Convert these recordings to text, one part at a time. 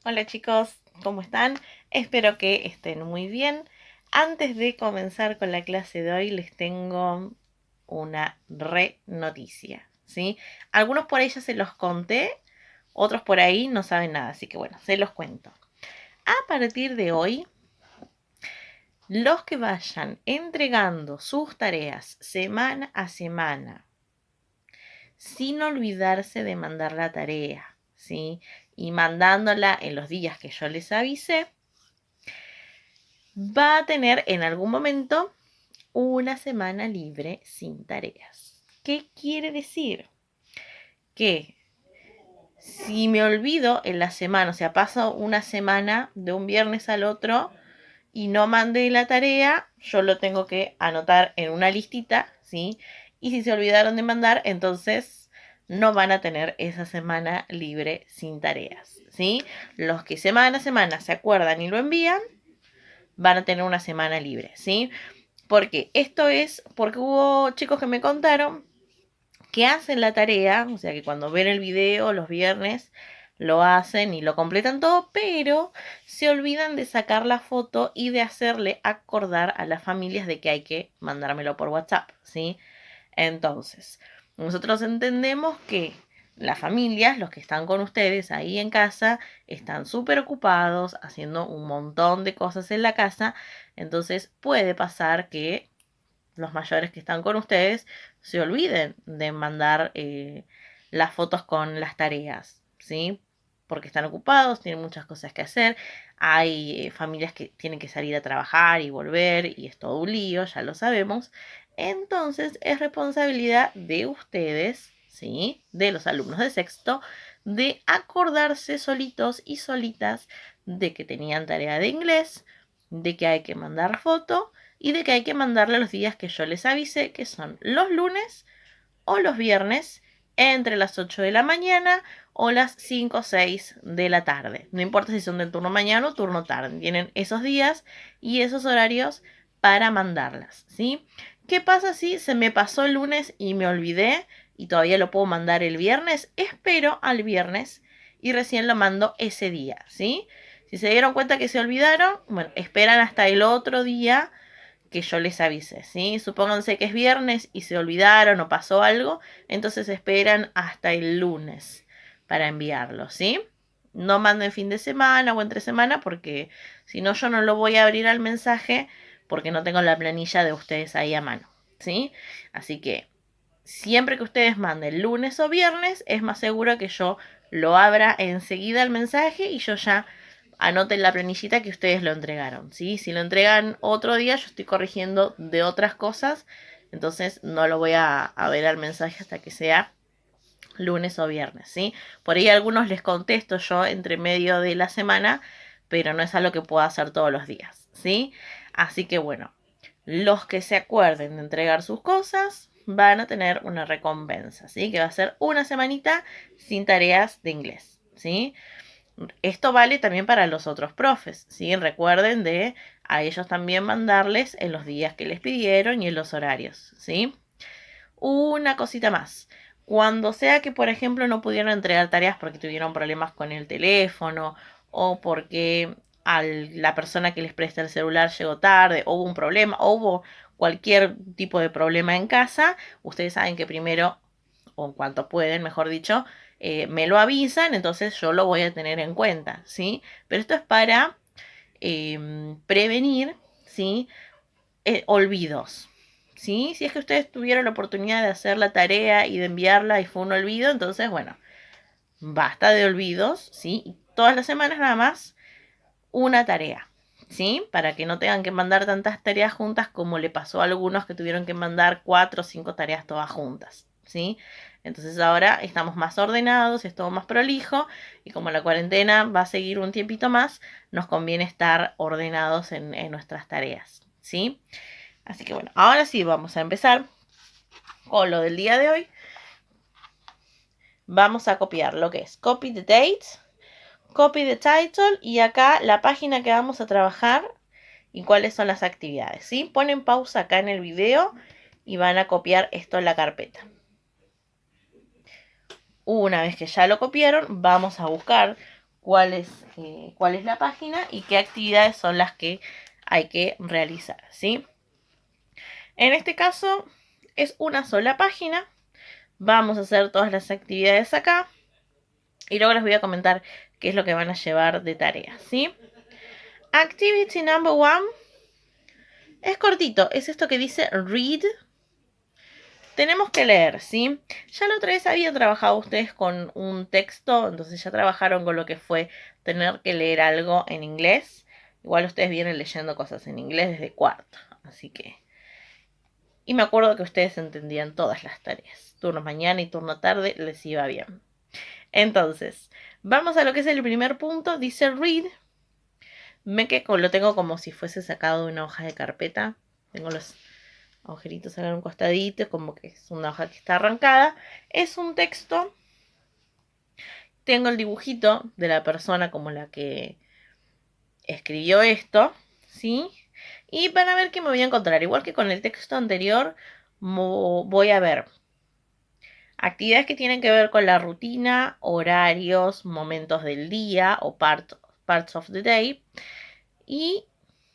Hola chicos, ¿cómo están? Espero que estén muy bien. Antes de comenzar con la clase de hoy les tengo una re noticia, ¿sí? Algunos por ahí ya se los conté, otros por ahí no saben nada, así que bueno, se los cuento. A partir de hoy, los que vayan entregando sus tareas semana a semana, sin olvidarse de mandar la tarea, ¿sí? Y mandándola en los días que yo les avisé, va a tener en algún momento una semana libre sin tareas. ¿Qué quiere decir? Que si me olvido en la semana, o sea, paso una semana de un viernes al otro y no mandé la tarea, yo lo tengo que anotar en una listita, ¿sí? Y si se olvidaron de mandar, entonces no van a tener esa semana libre sin tareas, ¿sí? Los que semana a semana se acuerdan y lo envían, van a tener una semana libre, ¿sí? Porque esto es porque hubo chicos que me contaron que hacen la tarea, o sea que cuando ven el video los viernes lo hacen y lo completan todo, pero se olvidan de sacar la foto y de hacerle acordar a las familias de que hay que mandármelo por WhatsApp, ¿sí? Entonces, nosotros entendemos que las familias, los que están con ustedes ahí en casa, están súper ocupados haciendo un montón de cosas en la casa, entonces puede pasar que los mayores que están con ustedes se olviden de mandar las fotos con las tareas, ¿sí? Porque están ocupados, tienen muchas cosas que hacer. Hay familias que tienen que salir a trabajar y volver y es todo un lío, ya lo sabemos. Entonces es responsabilidad de ustedes, ¿sí? De los alumnos de sexto, de acordarse solitos y solitas de que tenían tarea de inglés, de que hay que mandar foto y de que hay que mandarle los días que yo les avise, que son los lunes o los viernes entre las 8 de la mañana o las 5 o 6 de la tarde. No importa si son del turno mañana o turno tarde. Tienen esos días y esos horarios para mandarlas, ¿sí? ¿Qué pasa si se me pasó el lunes y me olvidé y todavía lo puedo mandar el viernes? Espero al viernes y recién lo mando ese día, ¿sí? Si se dieron cuenta que se olvidaron, bueno, esperan hasta el otro día que yo les avise, ¿sí? Supónganse que es viernes y se olvidaron o pasó algo, entonces esperan hasta el lunes para enviarlo, ¿sí? No manden fin de semana o entre semana porque si no yo no lo voy a abrir al mensaje porque no tengo la planilla de ustedes ahí a mano, ¿sí? Así que siempre que ustedes manden lunes o viernes, es más seguro que yo lo abra enseguida el mensaje y yo ya anote en la planillita que ustedes lo entregaron, ¿sí? Si lo entregan otro día, yo estoy corrigiendo de otras cosas, entonces no lo voy a ver al mensaje hasta que sea lunes o viernes, ¿sí? Por ahí a algunos les contesto yo entre medio de la semana, pero no es algo que pueda hacer todos los días, ¿sí? Así que bueno, los que se acuerden de entregar sus cosas van a tener una recompensa, ¿sí? Que va a ser una semanita sin tareas de inglés, ¿sí? Esto vale también para los otros profes, ¿sí? Recuerden de a ellos también mandarles en los días que les pidieron y en los horarios, ¿sí? Una cosita más. Cuando sea que, por ejemplo, no pudieron entregar tareas porque tuvieron problemas con el teléfono o porque la persona que les presta el celular llegó tarde o hubo un problema o hubo cualquier tipo de problema en casa, ustedes saben que primero, o en cuanto pueden, mejor dicho, me lo avisan, entonces yo lo voy a tener en cuenta, ¿sí? Pero esto es para prevenir, ¿sí? Olvidos. ¿Sí? Si es que ustedes tuvieron la oportunidad de hacer la tarea y de enviarla y fue un olvido, entonces, bueno, basta de olvidos, ¿sí? Y todas las semanas nada más una tarea, ¿sí? Para que no tengan que mandar tantas tareas juntas como le pasó a algunos que tuvieron que mandar 4 o 5 tareas todas juntas, ¿sí? Entonces ahora estamos más ordenados, es todo más prolijo y como la cuarentena va a seguir un tiempito más, nos conviene estar ordenados en nuestras tareas, ¿sí? Así que bueno, ahora sí vamos a empezar con lo del día de hoy. Vamos a copiar lo que es copy the date, copy the title y acá la página que vamos a trabajar y cuáles son las actividades, ¿sí? Ponen pausa acá en el video y van a copiar esto en la carpeta. Una vez que ya lo copiaron, vamos a buscar cuál es la página y qué actividades son las que hay que realizar, ¿sí? En este caso es una sola página. Vamos a hacer todas las actividades acá y luego les voy a comentar qué es lo que van a llevar de tarea, ¿sí? Activity number 1 es cortito, es esto que dice read. Tenemos que leer, ¿sí? Ya la otra vez habían trabajado ustedes con un texto, entonces ya trabajaron con lo que fue tener que leer algo en inglés. Igual ustedes vienen leyendo cosas en inglés desde cuarto, así que... Y me acuerdo que ustedes entendían todas las tareas. Turno mañana y turno tarde les iba bien. Entonces, vamos a lo que es el primer punto. Dice read. Ven que lo tengo como si fuese sacado de una hoja de carpeta. Tengo los agujeritos acá en un costadito, como que es una hoja que está arrancada. Es un texto. Tengo el dibujito de la persona como la que escribió esto, ¿sí? Y van a ver que me voy a encontrar, igual que con el texto anterior, voy a ver actividades que tienen que ver con la rutina, horarios, momentos del día o parts of the day. Y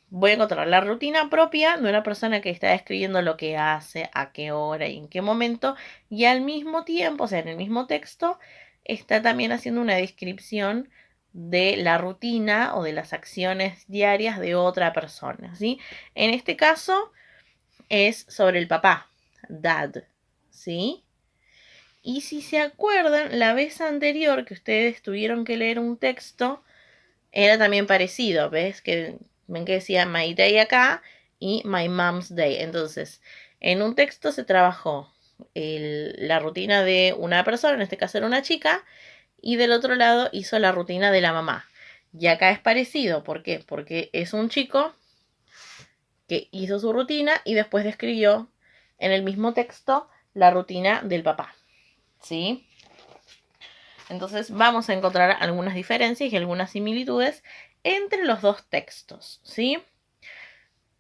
voy a encontrar la rutina propia de una persona que está escribiendo lo que hace, a qué hora y en qué momento. Y al mismo tiempo, o sea, en el mismo texto, está también haciendo una descripción de la rutina o de las acciones diarias de otra persona, ¿sí? En este caso es sobre el papá, dad, ¿sí? Y si se acuerdan, la vez anterior que ustedes tuvieron que leer un texto, era también parecido, ¿ves? Ven que decía my day acá y my mom's day. Entonces, en un texto se trabajó la rutina de una persona, en este caso era una chica, y del otro lado hizo la rutina de la mamá. Y acá es parecido, ¿por qué? Porque es un chico que hizo su rutina y después describió en el mismo texto la rutina del papá, ¿sí? Entonces vamos a encontrar algunas diferencias y algunas similitudes entre los dos textos, ¿sí?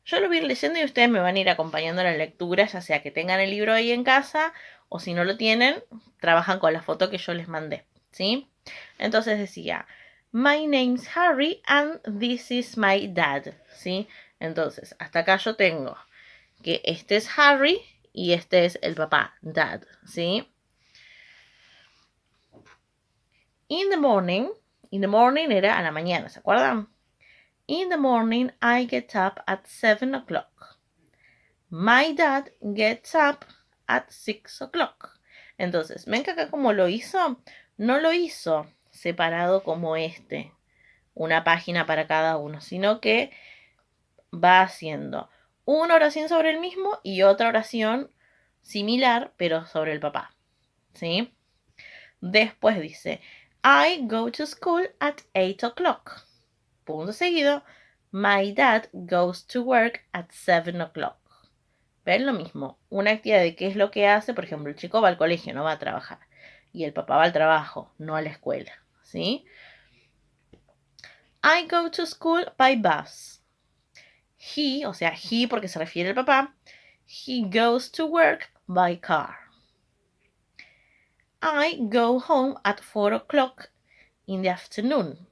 Yo lo voy a ir leyendo y ustedes me van a ir acompañando en la lectura, ya sea que tengan el libro ahí en casa o si no lo tienen, trabajan con la foto que yo les mandé, ¿sí? Entonces decía, my name's Harry and this is my dad, ¿sí? Entonces, hasta acá yo tengo que este es Harry y este es el papá, dad, ¿sí? In the morning era a la mañana, ¿se acuerdan? In the morning I get up at 7 o'clock. My dad gets up at 6 o'clock. Entonces, ven que acá como lo hizo, no lo hizo separado como una página para cada uno, sino que va haciendo una oración sobre el mismo y otra oración similar, pero sobre el papá, ¿sí? Después dice, I go to school at 8 o'clock. Punto seguido, my dad goes to work at 7 o'clock. ¿Ven? Lo mismo, una actividad de qué es lo que hace, por ejemplo, el chico va al colegio, no va a trabajar, y el papá va al trabajo, no a la escuela, ¿sí? I go to school by bus. He, o sea, he porque se refiere al papá, he goes to work by car. I go home at 4 o'clock in the afternoon.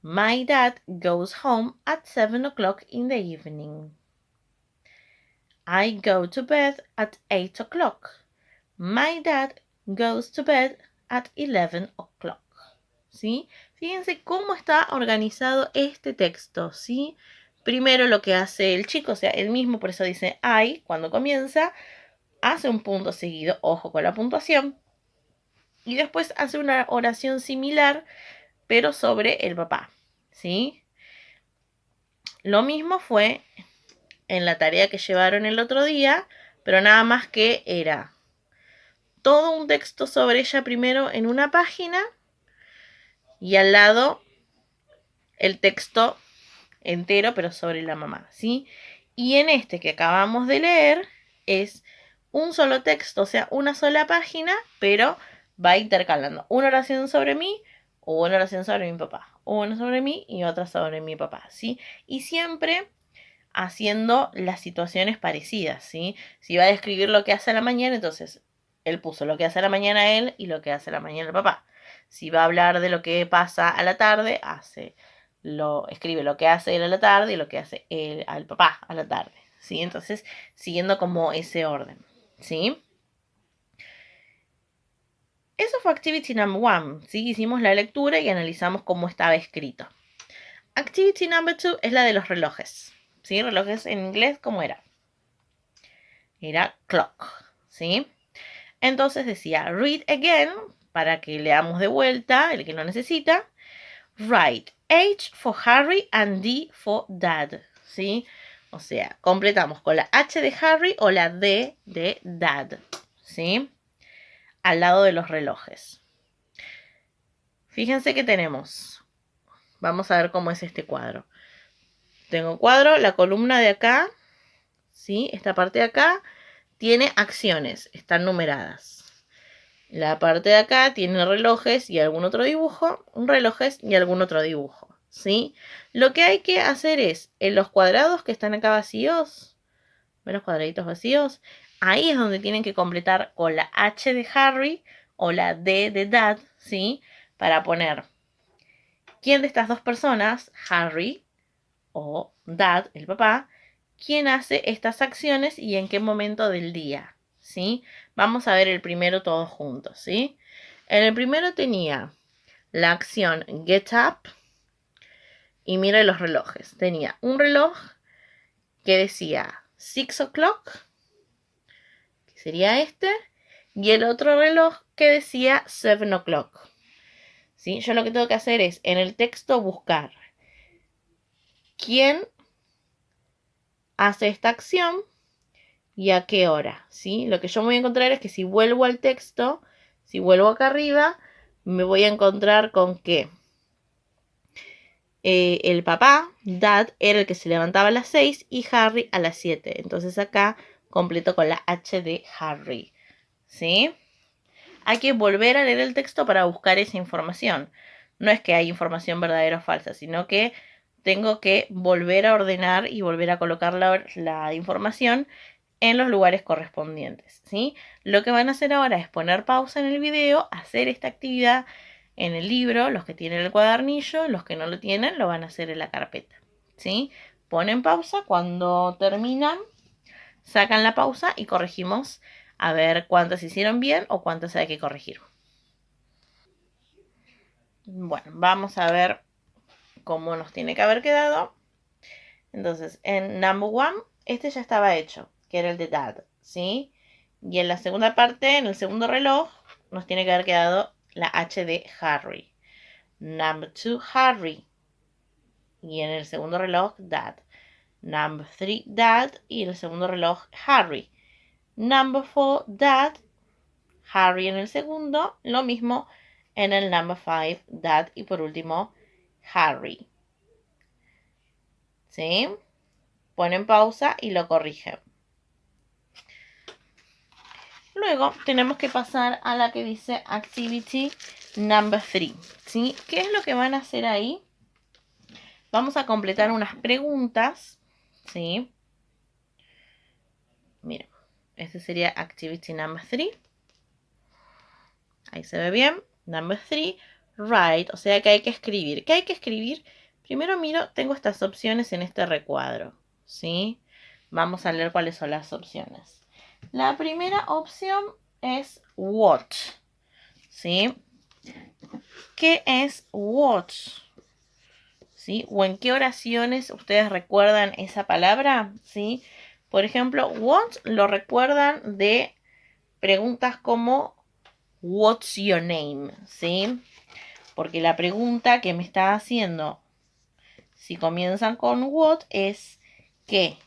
My dad goes home at 7 o'clock in the evening. I go to bed at 8 o'clock. My dad goes to bed at 11 o'clock. ¿Sí? Fíjense cómo está organizado este texto, ¿sí? Primero lo que hace el chico, o sea, él mismo, por eso dice I, cuando comienza, hace un punto seguido, ojo con la puntuación, y después hace una oración similar, pero sobre el papá, ¿sí? Lo mismo fue en la tarea que llevaron el otro día, pero nada más que era todo un texto sobre ella primero en una página y al lado el texto entero, pero sobre la mamá, ¿sí? Y en este que acabamos de leer es un solo texto, o sea, una sola página, pero va intercalando una oración sobre mí o una oración sobre mi papá, una sobre mí y otra sobre mi papá, ¿sí? Y siempre haciendo las situaciones parecidas, ¿sí? Si va a describir lo que hace a la mañana, entonces él puso lo que hace a la mañana él y lo que hace a la mañana el papá. Si va a hablar de lo que pasa a la tarde, escribe lo que hace él a la tarde y lo que hace él al papá a la tarde, ¿sí? Entonces, siguiendo como ese orden, ¿sí? Eso fue Activity Number 1, ¿sí? Hicimos la lectura y analizamos cómo estaba escrito. Activity Number 2 es la de los relojes, ¿sí? Relojes en inglés, ¿cómo era? Era clock, ¿sí? Entonces decía, read again, para que leamos de vuelta, el que lo necesita. Write H for Harry and D for Dad, ¿sí? O sea, completamos con la H de Harry o la D de Dad, ¿sí? Al lado de los relojes. Fíjense que tenemos, vamos a ver cómo es este cuadro. Tengo cuadro, la columna de acá, ¿sí? Esta parte de acá tiene acciones, están numeradas. La parte de acá tiene relojes y algún otro dibujo, relojes y algún otro dibujo, ¿sí? Lo que hay que hacer es, en los cuadrados que están acá vacíos, ¿ven los cuadraditos vacíos? Ahí es donde tienen que completar con la H de Harry o la D de Dad, ¿sí? Para poner quién de estas dos personas, Harry o Dad, el papá, quién hace estas acciones y en qué momento del día, ¿sí? Vamos a ver el primero todos juntos, ¿sí? En el primero tenía la acción get up y mire los relojes. Tenía un reloj que decía 6 o'clock, que sería este, y el otro reloj que decía 7 o'clock. ¿Sí? Yo lo que tengo que hacer es en el texto buscar quién hace esta acción y a qué hora, ¿sí? Lo que yo me voy a encontrar es que si vuelvo al texto, si vuelvo acá arriba, me voy a encontrar con que el papá, Dad, era el que se levantaba a las 6 y Harry a las 7. Entonces acá completo con la H de Harry, ¿sí? Hay que volver a leer el texto para buscar esa información. No es que hay información verdadera o falsa, sino que tengo que volver a ordenar y volver a colocar la información en los lugares correspondientes, ¿sí? Lo que van a hacer ahora es poner pausa en el video, hacer esta actividad en el libro, los que tienen el cuadernillo, los que no lo tienen, lo van a hacer en la carpeta, ¿sí? Ponen pausa, cuando terminan, sacan la pausa y corregimos a ver cuántas hicieron bien o cuántas hay que corregir. Bueno, vamos a ver cómo nos tiene que haber quedado. Entonces, en number 1, este ya estaba hecho, que era el de Dad, ¿sí? Y en la segunda parte, en el segundo reloj, nos tiene que haber quedado la H de Harry. Number 2, Harry. Y en el segundo reloj, Dad. Number 3, Dad. Y en el segundo reloj, Harry. Number 4, Dad. Harry en el segundo. Lo mismo en el number 5, Dad. Y por último, Harry. ¿Sí? Ponen pausa y lo corrigen. Luego tenemos que pasar a la que dice Activity Number 3, ¿sí? ¿Qué es lo que van a hacer ahí? Vamos a completar unas preguntas, ¿sí? Miren, este sería Activity Number 3. Ahí se ve bien. Number 3, write, o sea que hay que escribir. ¿Qué hay que escribir? Primero miro, tengo estas opciones en este recuadro, ¿sí? Vamos a leer cuáles son las opciones. La primera opción es what, ¿sí? ¿Qué es what? ¿Sí? ¿O en qué oraciones ustedes recuerdan esa palabra? ¿Sí? Por ejemplo, what lo recuerdan de preguntas como what's your name, ¿sí? Porque la pregunta que me está haciendo, si comienzan con what, es ¿qué?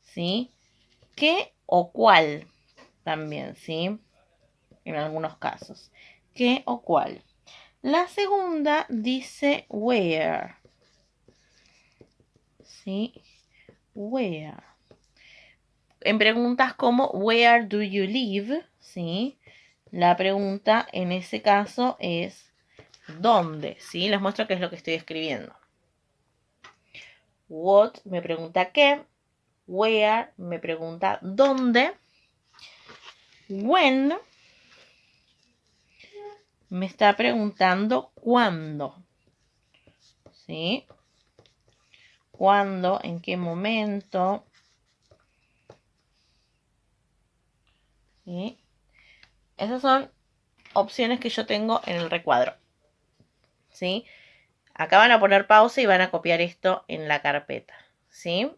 ¿Sí? ¿Qué o cuál? También, ¿sí? En algunos casos. ¿Qué o cuál? La segunda dice where. ¿Sí? Where. En preguntas como where do you live? ¿Sí? La pregunta en ese caso es ¿dónde? ¿Sí? Les muestro qué es lo que estoy escribiendo. What me pregunta qué. Where me pregunta dónde. When Me está preguntando cuándo. ¿Sí? ¿Cuándo? ¿En qué momento? ¿Sí? Esas son opciones que yo tengo en el recuadro. ¿Sí? Acá van a poner pausa y van a copiar esto en la carpeta. ¿Sí?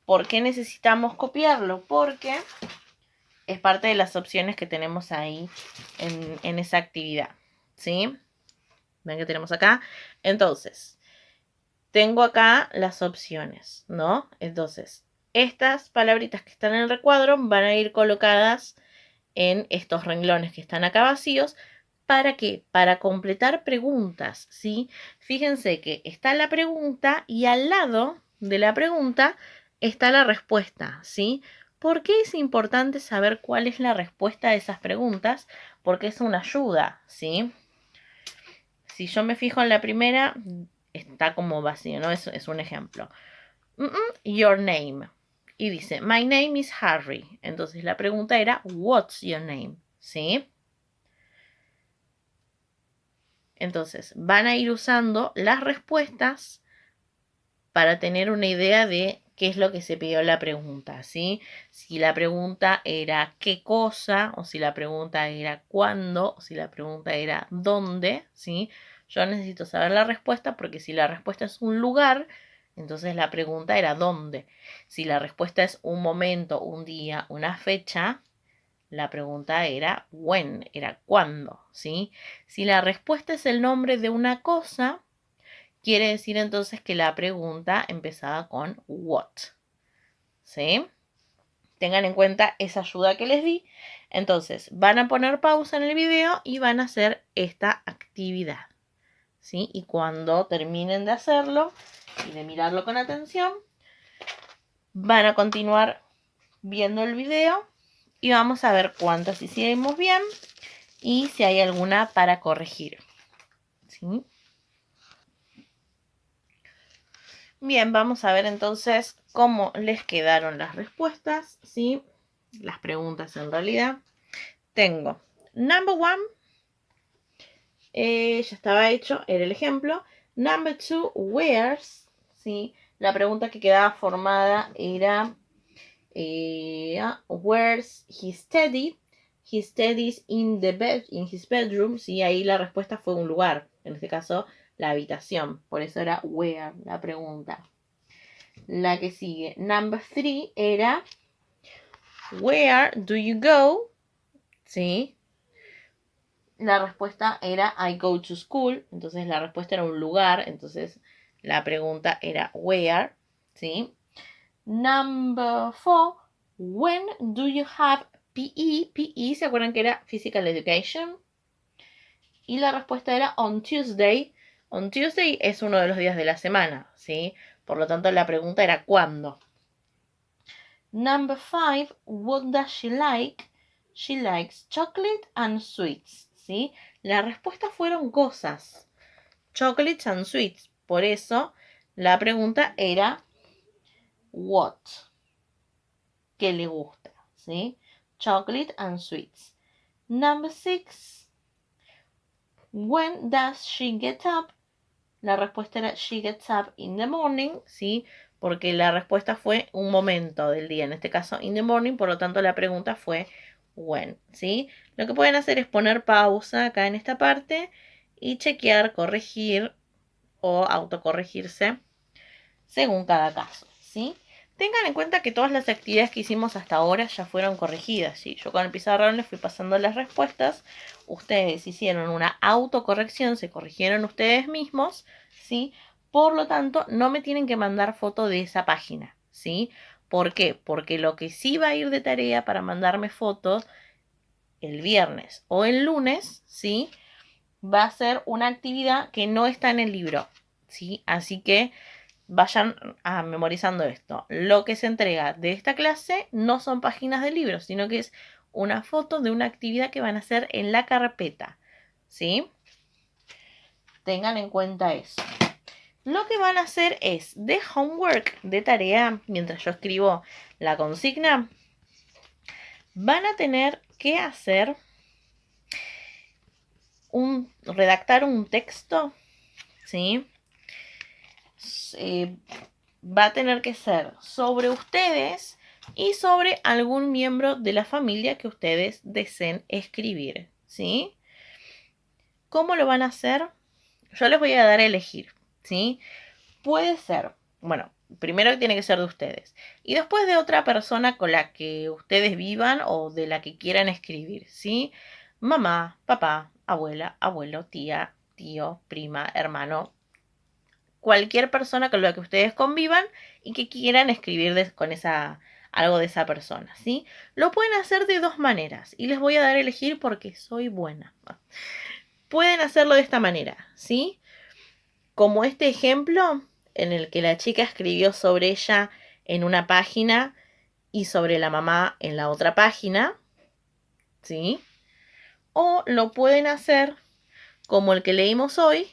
¿Por qué necesitamos copiarlo? Porque es parte de las opciones que tenemos ahí en esa actividad. ¿Sí? ¿Ven que tenemos acá? Entonces, tengo acá las opciones, ¿no? Entonces, estas palabritas que están en el recuadro van a ir colocadas en estos renglones que están acá vacíos. ¿Para qué? Para completar preguntas, ¿sí? Fíjense que está la pregunta y al lado de la pregunta está la respuesta, ¿sí? ¿Por qué es importante saber cuál es la respuesta a esas preguntas? Porque es una ayuda, ¿sí? Si yo me fijo en la primera, está como vacío, ¿no? Es un ejemplo. Your name. Y dice, my name is Harry. Entonces la pregunta era, what's your name? ¿Sí? Entonces, van a ir usando las respuestas para tener una idea de qué es lo que se pidió la pregunta, ¿sí? Si la pregunta era qué cosa, o si la pregunta era cuándo, o si la pregunta era dónde, ¿sí? Yo necesito saber la respuesta porque si la respuesta es un lugar, entonces la pregunta era dónde. Si la respuesta es un momento, un día, una fecha, la pregunta era when, era cuándo, ¿sí? Si la respuesta es el nombre de una cosa, quiere decir entonces que la pregunta empezaba con what, ¿sí? Tengan en cuenta esa ayuda que les di. Entonces, van a poner pausa en el video y van a hacer esta actividad, ¿sí? Y cuando terminen de hacerlo y de mirarlo con atención, van a continuar viendo el video y vamos a ver cuántas hicimos bien y si hay alguna para corregir, ¿sí? Bien, vamos a ver entonces cómo les quedaron las respuestas, ¿sí? Las preguntas en realidad. Tengo number one, ya estaba hecho, era el ejemplo. Number two, where's, ¿sí? La pregunta que quedaba formada era where's he studied? He studies in his bedroom, ¿sí? Ahí la respuesta fue un lugar, en este caso la habitación, por eso era where la pregunta. La que sigue, number three, era where do you go? ¿Sí? La respuesta era I go to school, entonces la respuesta era un lugar, entonces la pregunta era where, ¿sí? Number four, when do you have PE? PE, ¿se acuerdan que era Physical Education? Y la respuesta era on Tuesday. On Tuesday es uno de los días de la semana, ¿sí? Por lo tanto, la pregunta era ¿cuándo? Number five, what does she like? She likes chocolate and sweets, ¿sí? La respuesta fueron cosas. Chocolates and sweets. Por eso, la pregunta era what? ¿Qué le gusta? ¿Sí? Chocolate and sweets. Number six, when does she get up? La respuesta era she gets up in the morning, ¿sí? Porque la respuesta fue un momento del día, en este caso in the morning, por lo tanto la pregunta fue when, ¿sí? Lo que pueden hacer es poner pausa acá en esta parte y chequear, corregir o autocorregirse según cada caso, ¿sí? Tengan en cuenta que todas las actividades que hicimos hasta ahora ya fueron corregidas, ¿sí? Yo con el pizarrón les fui pasando las respuestas, ustedes hicieron una autocorrección, se corrigieron ustedes mismos, ¿sí? Por lo tanto, no me tienen que mandar foto de esa página, ¿sí? ¿Por qué? Porque lo que sí va a ir de tarea para mandarme fotos el viernes o el lunes, ¿sí? Va a ser una actividad que no está en el libro, ¿sí? Así que vayan memorizando esto. Lo que se entrega de esta clase no son páginas de libros, sino que es una foto de una actividad que van a hacer en la carpeta, ¿sí? Tengan en cuenta eso. Lo que van a hacer es de homework, de tarea, mientras yo escribo la consigna, van a tener que hacer redactar un texto, ¿sí? Va a tener que ser sobre ustedes y sobre algún miembro de la familia que ustedes deseen escribir, ¿sí? ¿Cómo lo van a hacer? Yo les voy a dar a elegir, ¿sí? Puede ser, bueno, primero tiene que ser de ustedes y después de otra persona con la que ustedes vivan o de la que quieran escribir, ¿sí? Mamá, papá, abuela, abuelo, tía, tío, prima, hermano, cualquier persona con la que ustedes convivan y que quieran escribir con algo de esa persona, ¿sí? Lo pueden hacer de dos maneras y les voy a dar a elegir porque soy buena. Pueden hacerlo de esta manera, ¿sí? Como este ejemplo en el que la chica escribió sobre ella en una página y sobre la mamá en la otra página, ¿sí? O lo pueden hacer como el que leímos hoy,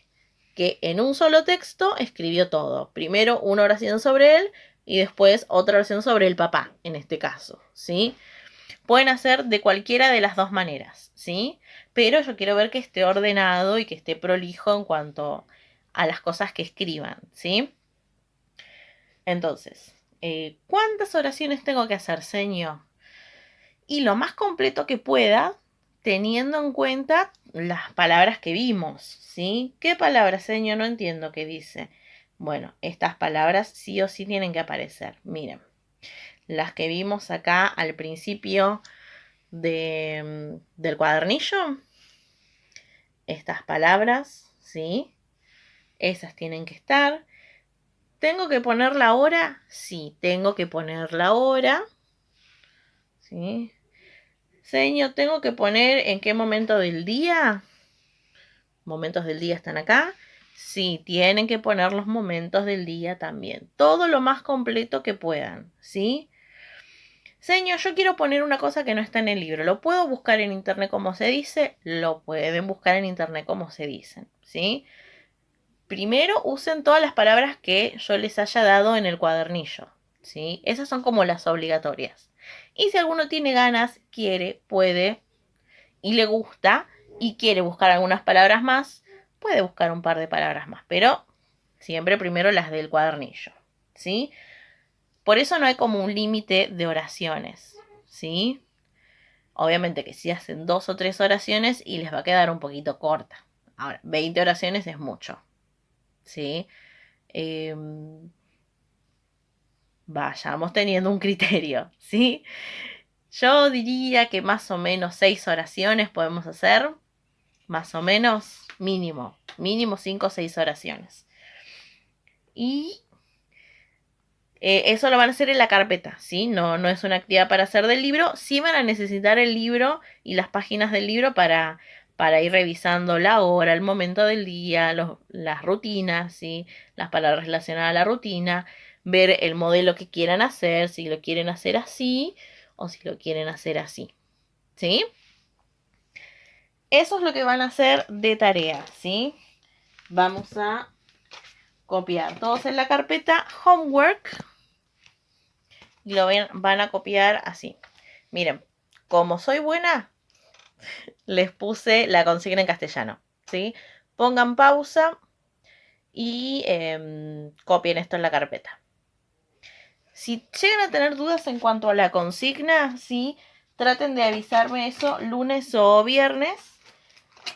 que en un solo texto escribió todo. Primero una oración sobre él y después otra oración sobre el papá, en este caso, ¿sí? Pueden hacer de cualquiera de las dos maneras, ¿sí? Pero yo quiero ver que esté ordenado y que esté prolijo en cuanto a las cosas que escriban, ¿sí? Entonces, ¿cuántas oraciones tengo que hacer, señor? Y lo más completo que pueda, teniendo en cuenta las palabras que vimos, ¿sí? ¿Qué palabras, señor? No entiendo qué dice. Bueno, estas palabras sí o sí tienen que aparecer. Miren, las que vimos acá al principio del cuadernillo, estas palabras, ¿sí? Esas tienen que estar. ¿Tengo que poner la hora? Sí, tengo que poner la hora. ¿Sí? Señor, ¿tengo que poner en qué momento del día? ¿Momentos del día están acá? Sí, tienen que poner los momentos del día también. Todo lo más completo que puedan, ¿sí? Señor, yo quiero poner una cosa que no está en el libro. ¿Lo puedo buscar en internet como se dice? Lo pueden buscar en internet como se dicen, ¿sí? Primero usen todas las palabras que yo les haya dado en el cuadernillo, ¿sí? Esas son como las obligatorias. Y si alguno tiene ganas, quiere, puede y le gusta y quiere buscar algunas palabras más, puede buscar un par de palabras más, pero siempre primero las del cuadernillo, ¿sí? Por eso no hay como un límite de oraciones, ¿sí? Obviamente que si hacen 2 o 3 oraciones y les va a quedar un poquito corta. Ahora, 20 oraciones es mucho, ¿sí? Vayamos teniendo un criterio, ¿sí? Yo diría que más o menos 6 oraciones podemos hacer, más o menos, mínimo 5 o 6 oraciones. Y eso lo van a hacer en la carpeta, ¿sí? No es una actividad para hacer del libro. Sí van a necesitar el libro y las páginas del libro para ir revisando la hora, el momento del día, las rutinas, ¿sí? Las palabras relacionadas a la rutina, ver el modelo que quieran hacer, si lo quieren hacer así o si lo quieren hacer así, ¿sí? Eso es lo que van a hacer de tarea, ¿sí? Vamos a copiar todos en la carpeta Homework y lo van a copiar así. Miren, como soy buena, les puse la consigna en castellano, ¿sí? Pongan pausa y copien esto en la carpeta. Si llegan a tener dudas en cuanto a la consigna, ¿sí? Traten de avisarme eso lunes o viernes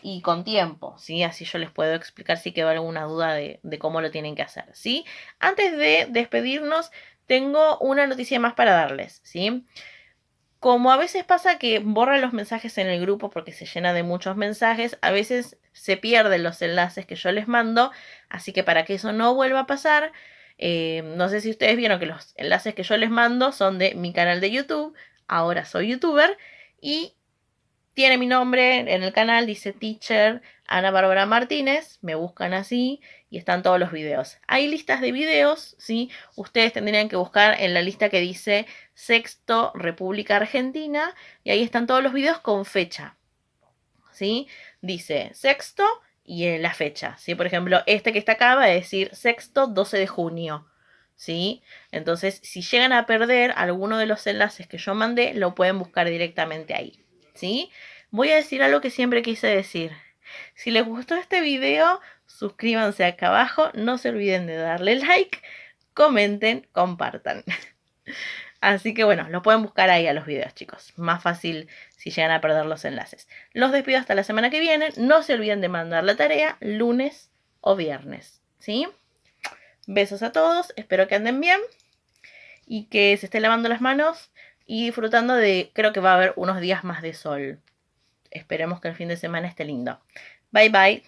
y con tiempo, ¿sí? Así yo les puedo explicar si quedó alguna duda de cómo lo tienen que hacer, ¿sí? Antes de despedirnos, tengo una noticia más para darles, ¿sí? Como a veces pasa que borran los mensajes en el grupo porque se llena de muchos mensajes, a veces se pierden los enlaces que yo les mando, así que para que eso no vuelva a pasar, no sé si ustedes vieron que los enlaces que yo les mando son de mi canal de YouTube, ahora soy youtuber, y tiene mi nombre en el canal, dice Teacher Ana Bárbara Martínez, me buscan así y están todos los videos. Hay listas de videos, ¿sí? Ustedes tendrían que buscar en la lista que dice Sexto República Argentina y ahí están todos los videos con fecha, ¿sí? Dice sexto y la fecha, ¿sí? Por ejemplo, este que está acá va a decir sexto 12 de junio, ¿sí? Entonces, si llegan a perder alguno de los enlaces que yo mandé, lo pueden buscar directamente ahí, ¿sí? Voy a decir algo que siempre quise decir. Si les gustó este video, suscríbanse acá abajo. No se olviden de darle like, comenten, compartan. Así que bueno, lo pueden buscar ahí a los videos, chicos. Más fácil si llegan a perder los enlaces. Los despido hasta la semana que viene. No se olviden de mandar la tarea lunes o viernes, ¿sí? Besos a todos. Espero que anden bien y que se estén lavando las manos y disfrutando de... Creo que va a haber unos días más de sol. Esperemos que el fin de semana esté lindo. Bye, bye.